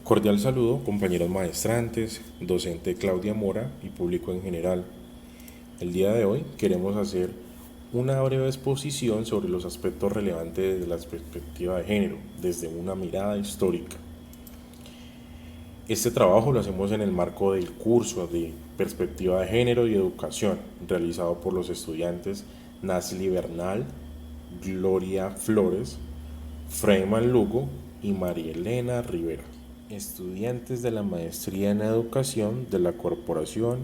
Cordial saludo, compañeros maestrantes, docente Claudia Mora y público en general. El día de hoy queremos hacer una breve exposición sobre los aspectos relevantes de la perspectiva de género desde una mirada histórica. Este trabajo lo hacemos en el marco del curso de Perspectiva de Género y Educación, realizado por los estudiantes Nasli Bernal, Gloria Flores, Freyman Lugo y María Elena Rivera, estudiantes de la Maestría en Educación de la Corporación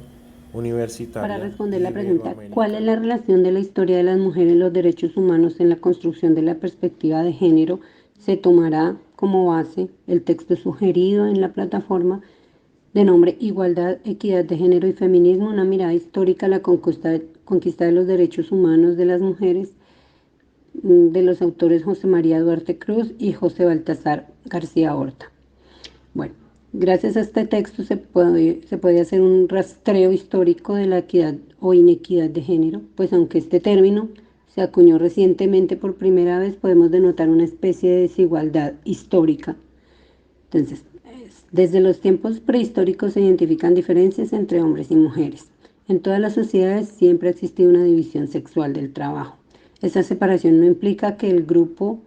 Para Universitaria responder la pregunta, ¿cuál es la Iberoamericana. relación de la historia de las mujeres y los derechos humanos en la construcción de la perspectiva de género? Se tomará como base el texto sugerido en la plataforma de nombre Igualdad, Equidad de Género y Feminismo, una mirada histórica a la conquista de los derechos humanos de las mujeres, de los autores José María Duarte Cruz y José Baltasar García Horta. Bueno, gracias a este texto se puede hacer un rastreo histórico de la equidad o inequidad de género, pues aunque este término se acuñó recientemente por primera vez, podemos denotar una especie de desigualdad histórica. Entonces, desde los tiempos prehistóricos se identifican diferencias entre hombres y mujeres. En todas las sociedades siempre ha existido una división sexual del trabajo. Esa separación no implica que el grupo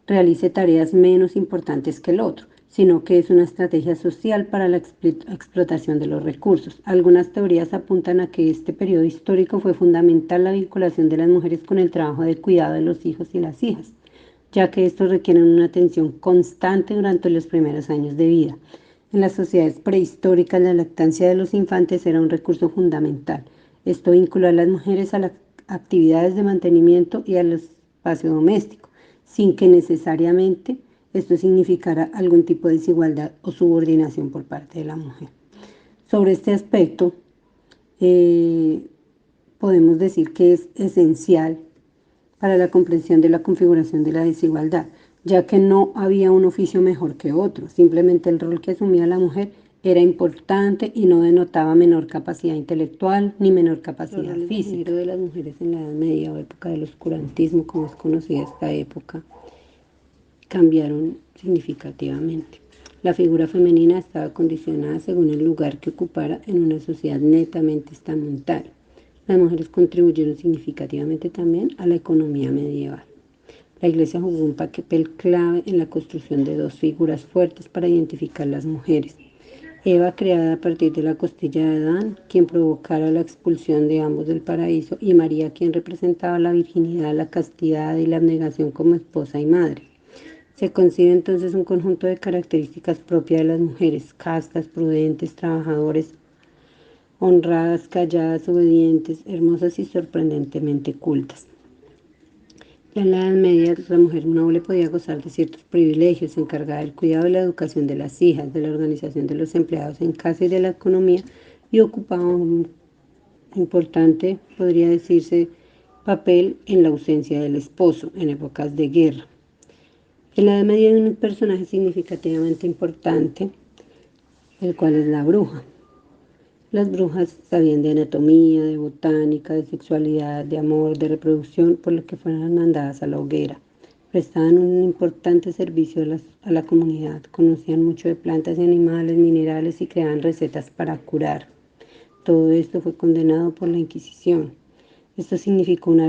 realice tareas menos importantes que el otro, sino que es una estrategia social para la explotación de los recursos. Algunas teorías apuntan a que este periodo histórico fue fundamental la vinculación de las mujeres con el trabajo de cuidado de los hijos y las hijas, ya que estos requieren una atención constante durante los primeros años de vida. En las sociedades prehistóricas, la lactancia de los infantes era un recurso fundamental. Esto vinculó a las mujeres a las actividades de mantenimiento y al espacio doméstico, sin que necesariamente esto significara algún tipo de desigualdad o subordinación por parte de la mujer. Sobre este aspecto, eh, podemos decir que es esencial para la comprensión de la configuración de la desigualdad, ya que no había un oficio mejor que otro, simplemente el rol que asumía la mujer era importante y no denotaba menor capacidad intelectual ni menor capacidad física. De las mujeres en la Edad Media o época del oscurantismo, como es conocida esta época, cambiaron significativamente. La figura femenina estaba condicionada según el lugar que ocupara en una sociedad netamente estamentaria. Las mujeres contribuyeron significativamente también a la economía medieval. La Iglesia jugó un papel clave en la construcción de dos figuras fuertes para identificar las mujeres. Eva, creada a partir de la costilla de Adán, quien provocara la expulsión de ambos del paraíso, y María, quien representaba la virginidad, la castidad y la abnegación como esposa y madre. Se concibe entonces un conjunto de características propias de las mujeres: castas, prudentes, trabajadores, honradas, calladas, obedientes, hermosas y sorprendentemente cultas. Ya en la Edad Media, la mujer noble podía gozar de ciertos privilegios, encargada del cuidado y la educación de las hijas, de la organización de los empleados en casa y de la economía, y ocupaba un importante, podría decirse, papel en la ausencia del esposo en épocas de guerra. En la Edad Media hay un personaje significativamente importante, el cual es la bruja. Las brujas sabían de anatomía, de botánica, de sexualidad, de amor, de reproducción, por lo que fueron mandadas a la hoguera. Prestaban un importante servicio a la comunidad, conocían mucho de plantas y animales, minerales y creaban recetas para curar. Todo esto fue condenado por la Inquisición. Esto significó una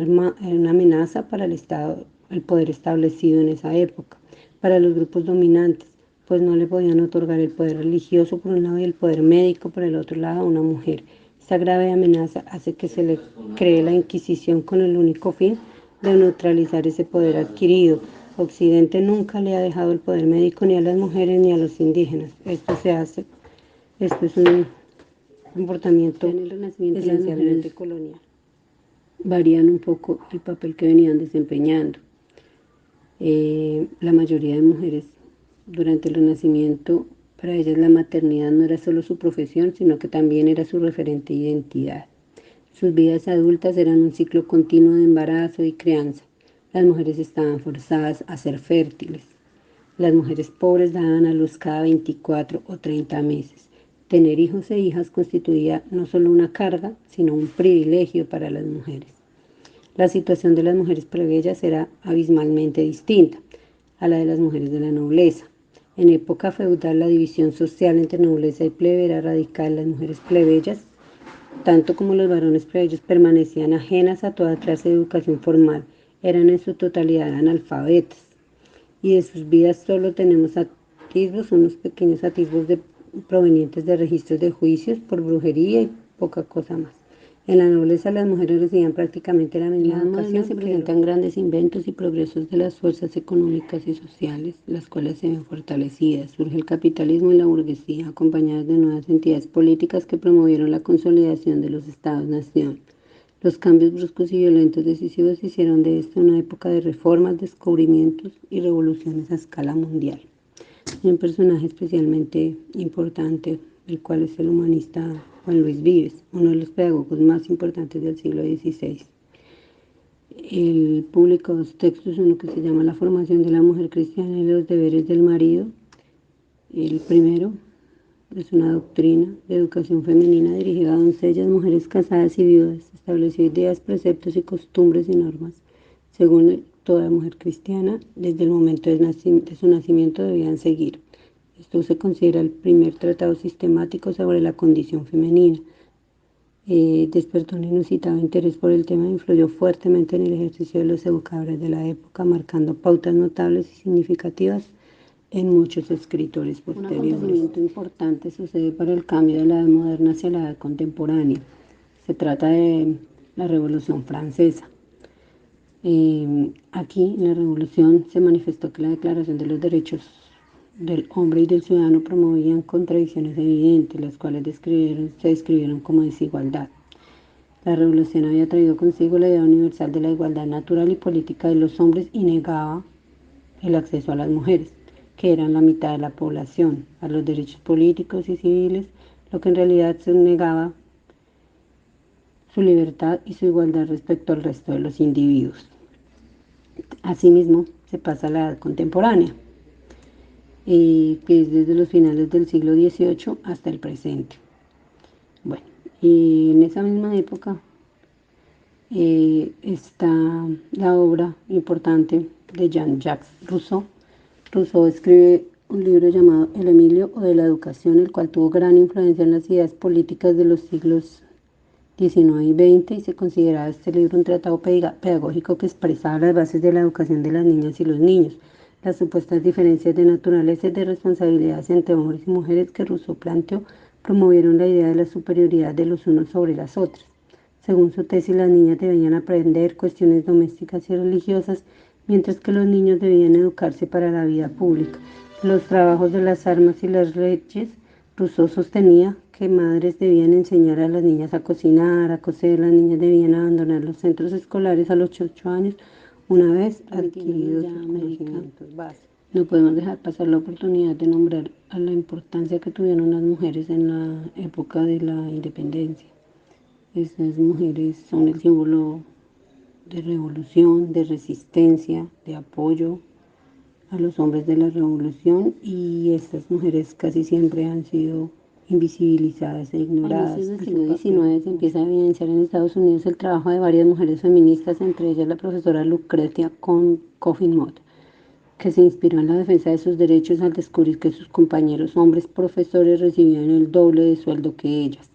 amenaza para el Estado, el poder establecido en esa época, para los grupos dominantes, pues no le podían otorgar el poder religioso por un lado y el poder médico por el otro lado a una mujer. Esta grave amenaza hace que se le cree la Inquisición con el único fin de neutralizar ese poder adquirido. Occidente nunca le ha dejado el poder médico ni a las mujeres ni a los indígenas. Esto es un comportamiento en el Renacimiento esencialmente colonial. Varían un poco el papel que venían desempeñando. La mayoría de mujeres durante el Renacimiento, para ellas la maternidad no era solo su profesión, sino que también era su referente de identidad. Sus vidas adultas eran un ciclo continuo de embarazo y crianza. Las mujeres estaban forzadas a ser fértiles. Las mujeres pobres daban a luz cada 24 o 30 meses. Tener hijos e hijas constituía no solo una carga, sino un privilegio para las mujeres. La situación de las mujeres plebeyas era abismalmente distinta a la de las mujeres de la nobleza. En época feudal, la división social entre nobleza y plebe era radical. Las mujeres plebeyas, tanto como los varones plebeyos, permanecían ajenas a toda clase de educación formal. Eran en su totalidad analfabetas. Y de sus vidas solo tenemos atisbos, unos pequeños atisbos provenientes de registros de juicios por brujería y poca cosa más. En la nobleza las mujeres recibían prácticamente la misma educación. Se presentan grandes inventos y progresos de las fuerzas económicas y sociales, las cuales se ven fortalecidas. Surge el capitalismo y la burguesía, acompañadas de nuevas entidades políticas que promovieron la consolidación de los estados-nación. Los cambios bruscos y violentos decisivos hicieron de esto una época de reformas, descubrimientos y revoluciones a escala mundial. Hay un personaje especialmente importante, el cual es el humanista Juan Luis Vives, uno de los pedagogos más importantes del siglo XVI. Él publicó dos textos, uno que se llama La formación de la mujer cristiana y los deberes del marido. El primero es una doctrina de educación femenina dirigida a doncellas, mujeres casadas y viudas. Estableció ideas, preceptos y costumbres y normas. Según él, toda mujer cristiana, desde el momento de su nacimiento, debían seguir. Esto se considera el primer tratado sistemático sobre la condición femenina. Despertó un inusitado interés por el tema e influyó fuertemente en el ejercicio de los educadores de la época, marcando pautas notables y significativas en muchos escritores posteriores. Un acontecimiento importante sucede para el cambio de la edad moderna hacia la edad contemporánea. Se trata de la Revolución Francesa. Aquí en la Revolución se manifestó que la Declaración de los Derechos del Hombre y del Ciudadano promovían contradicciones evidentes, las cuales se describieron como desigualdad. La revolución había traído consigo la idea universal de la igualdad natural y política de los hombres y negaba el acceso a las mujeres, que eran la mitad de la población, a los derechos políticos y civiles, lo que en realidad se negaba su libertad y su igualdad respecto al resto de los individuos. Asimismo, se pasa a la edad contemporánea, que es desde los finales del siglo XVIII hasta el presente. Bueno, y en esa misma época está la obra importante de Jean-Jacques Rousseau. Rousseau escribe un libro llamado El Emilio o de la Educación, el cual tuvo gran influencia en las ideas políticas de los siglos XIX y XX, y se consideraba este libro un tratado pedagógico que expresaba las bases de la educación de las niñas y los niños, las supuestas diferencias de naturaleza y de responsabilidades entre hombres y mujeres que Rousseau planteó promovieron la idea de la superioridad de los unos sobre las otras. Según su tesis, las niñas debían aprender cuestiones domésticas y religiosas, mientras que los niños debían educarse para la vida pública. Los trabajos de las armas y las leyes, Rousseau sostenía que madres debían enseñar a las niñas a cocinar, a coser, las niñas debían abandonar los centros escolares a los 8 años, una vez adquiridos sus conocimientos básicos. No podemos dejar pasar la oportunidad de nombrar a la importancia que tuvieron las mujeres en la época de la independencia. Estas mujeres son el símbolo de revolución, de resistencia, de apoyo a los hombres de la revolución, y estas mujeres casi siempre han sido invisibilizadas e ignoradas. En el siglo XIX se empieza a evidenciar en Estados Unidos el trabajo de varias mujeres feministas, entre ellas la profesora Lucretia Coffin Mott, que se inspiró en la defensa de sus derechos al descubrir que sus compañeros hombres profesores recibían el doble de sueldo que ellas.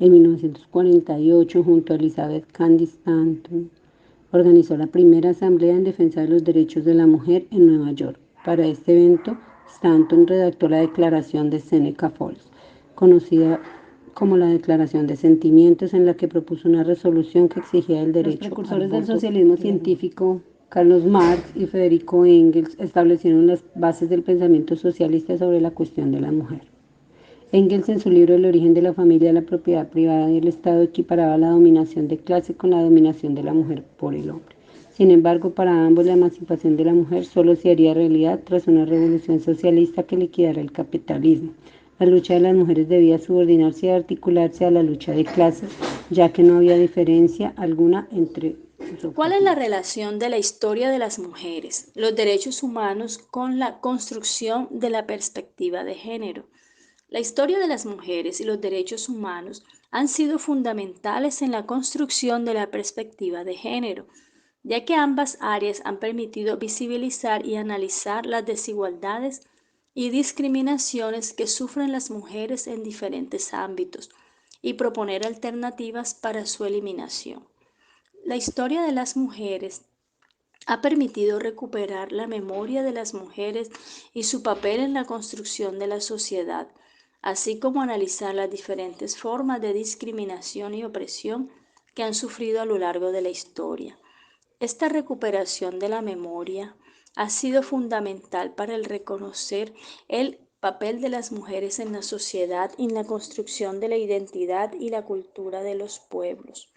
En 1948, junto a Elizabeth Cady Stanton, organizó la primera asamblea en defensa de los derechos de la mujer en Nueva York. Para este evento, Stanton redactó la Declaración de Seneca Falls, conocida como la Declaración de Sentimientos, en la que propuso una resolución que exigía el derecho. Los precursores del socialismo científico, Carlos Marx y Federico Engels, establecieron las bases del pensamiento socialista sobre la cuestión de la mujer. Engels, en su libro El origen de la familia, la propiedad privada y el Estado, equiparaba la dominación de clase con la dominación de la mujer por el hombre. Sin embargo, para ambos la emancipación de la mujer solo se haría realidad tras una revolución socialista que liquidara el capitalismo. La lucha de las mujeres debía subordinarse y articularse a la lucha de clases, ya que no había diferencia alguna entre sus. ¿Cuál es la relación de la historia de las mujeres, los derechos humanos con la construcción de la perspectiva de género? La historia de las mujeres y los derechos humanos han sido fundamentales en la construcción de la perspectiva de género, ya que ambas áreas han permitido visibilizar y analizar las desigualdades y discriminaciones que sufren las mujeres en diferentes ámbitos y proponer alternativas para su eliminación. La historia de las mujeres ha permitido recuperar la memoria de las mujeres y su papel en la construcción de la sociedad, así como analizar las diferentes formas de discriminación y opresión que han sufrido a lo largo de la historia. Esta recuperación de la memoria ha sido fundamental para el reconocer el papel de las mujeres en la sociedad y en la construcción de la identidad y la cultura de los pueblos.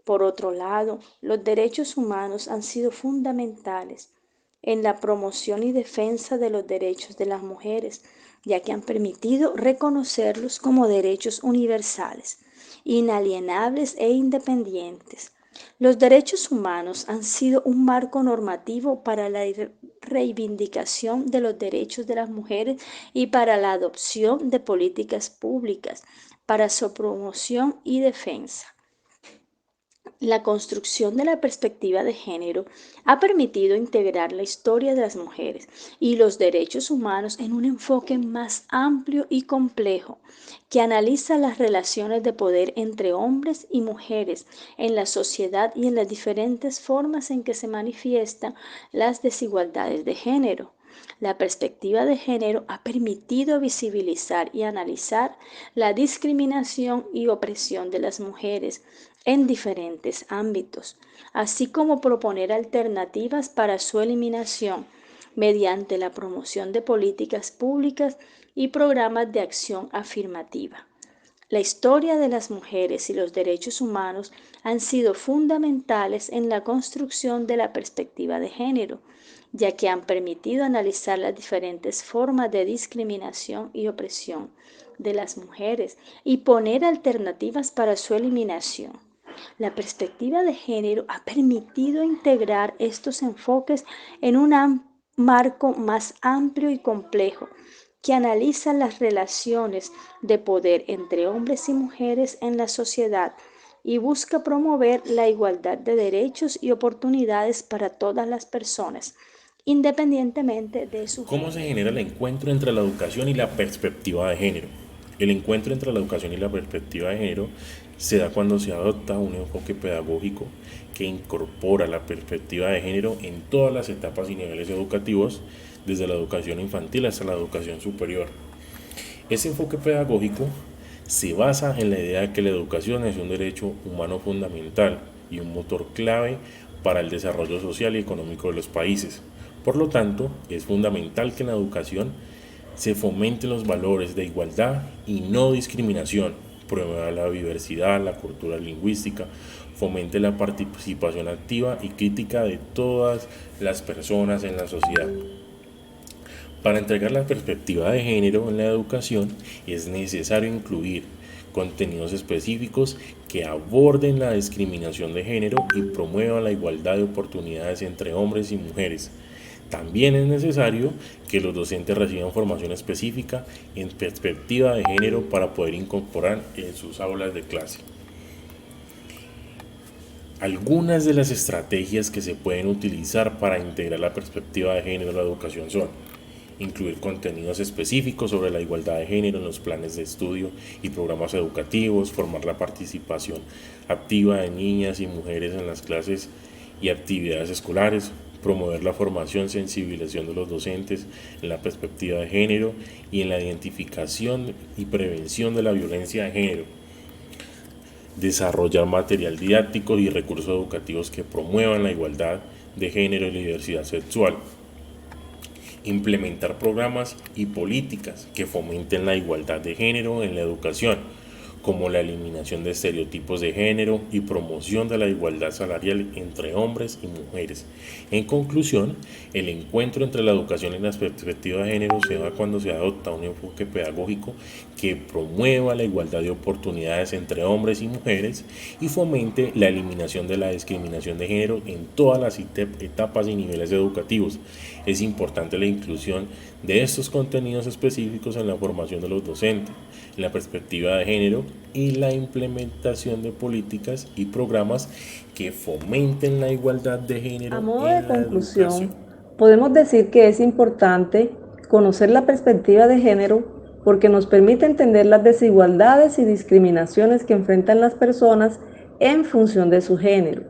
Por otro lado, los derechos humanos han sido fundamentales en la promoción y defensa de los derechos de las mujeres, ya que han permitido reconocerlos como derechos universales, inalienables e independientes. Los derechos humanos han sido un marco normativo para la reivindicación de los derechos de las mujeres y para la adopción de políticas públicas para su promoción y defensa. La construcción de la perspectiva de género ha permitido integrar la historia de las mujeres y los derechos humanos en un enfoque más amplio y complejo, que analiza las relaciones de poder entre hombres y mujeres en la sociedad y en las diferentes formas en que se manifiestan las desigualdades de género. La perspectiva de género ha permitido visibilizar y analizar la discriminación y opresión de las mujeres en diferentes ámbitos, así como proponer alternativas para su eliminación mediante la promoción de políticas públicas y programas de acción afirmativa. La historia de las mujeres y los derechos humanos han sido fundamentales en la construcción de la perspectiva de género, ya que han permitido analizar las diferentes formas de discriminación y opresión de las mujeres y poner alternativas para su eliminación. La perspectiva de género ha permitido integrar estos enfoques en un marco más amplio y complejo que analiza las relaciones de poder entre hombres y mujeres en la sociedad y busca promover la igualdad de derechos y oportunidades para todas las personas, independientemente de su ¿Cómo se género. genera el encuentro entre la educación y la perspectiva de género? El encuentro entre la educación y la perspectiva de género se da cuando se adopta un enfoque pedagógico que incorpora la perspectiva de género en todas las etapas y niveles educativos, desde la educación infantil hasta la educación superior. Ese enfoque pedagógico se basa en la idea de que la educación es un derecho humano fundamental y un motor clave para el desarrollo social y económico de los países. Por lo tanto, es fundamental que en la educación se fomenten los valores de igualdad y no discriminación, promueva la diversidad, la cultura lingüística, fomente la participación activa y crítica de todas las personas en la sociedad. Para entregar la perspectiva de género en la educación es necesario incluir contenidos específicos que aborden la discriminación de género y promuevan la igualdad de oportunidades entre hombres y mujeres. También es necesario que los docentes reciban formación específica en perspectiva de género para poder incorporar en sus aulas de clase. Algunas de las estrategias que se pueden utilizar para integrar la perspectiva de género en la educación son incluir contenidos específicos sobre la igualdad de género en los planes de estudio y programas educativos, formar la participación activa de niñas y mujeres en las clases y actividades escolares, promover la formación, sensibilización de los docentes en la perspectiva de género y en la identificación y prevención de la violencia de género, desarrollar material didáctico y recursos educativos que promuevan la igualdad de género y la diversidad sexual, implementar programas y políticas que fomenten la igualdad de género en la educación, como la eliminación de estereotipos de género y promoción de la igualdad salarial entre hombres y mujeres. En conclusión, el encuentro entre la educación y la perspectiva de género se da cuando se adopta un enfoque pedagógico que promueva la igualdad de oportunidades entre hombres y mujeres y fomente la eliminación de la discriminación de género en todas las etapas y niveles educativos. Es importante la inclusión de estos contenidos específicos en la formación de los docentes, en la perspectiva de género y la implementación de políticas y programas que fomenten la igualdad de género A modo en de la conclusión, educación. podemos decir que es importante conocer la perspectiva de género porque nos permite entender las desigualdades y discriminaciones que enfrentan las personas en función de su género.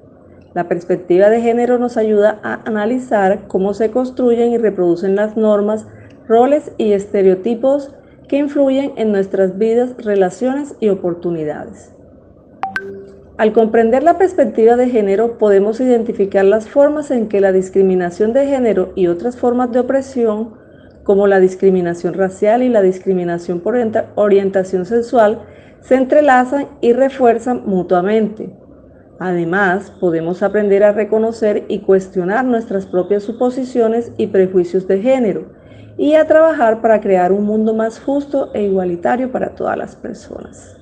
La perspectiva de género nos ayuda a analizar cómo se construyen y reproducen las normas, roles y estereotipos que influyen en nuestras vidas, relaciones y oportunidades. Al comprender la perspectiva de género, podemos identificar las formas en que la discriminación de género y otras formas de opresión, como la discriminación racial y la discriminación por orientación sexual, se entrelazan y refuerzan mutuamente. Además, podemos aprender a reconocer y cuestionar nuestras propias suposiciones y prejuicios de género y a trabajar para crear un mundo más justo e igualitario para todas las personas.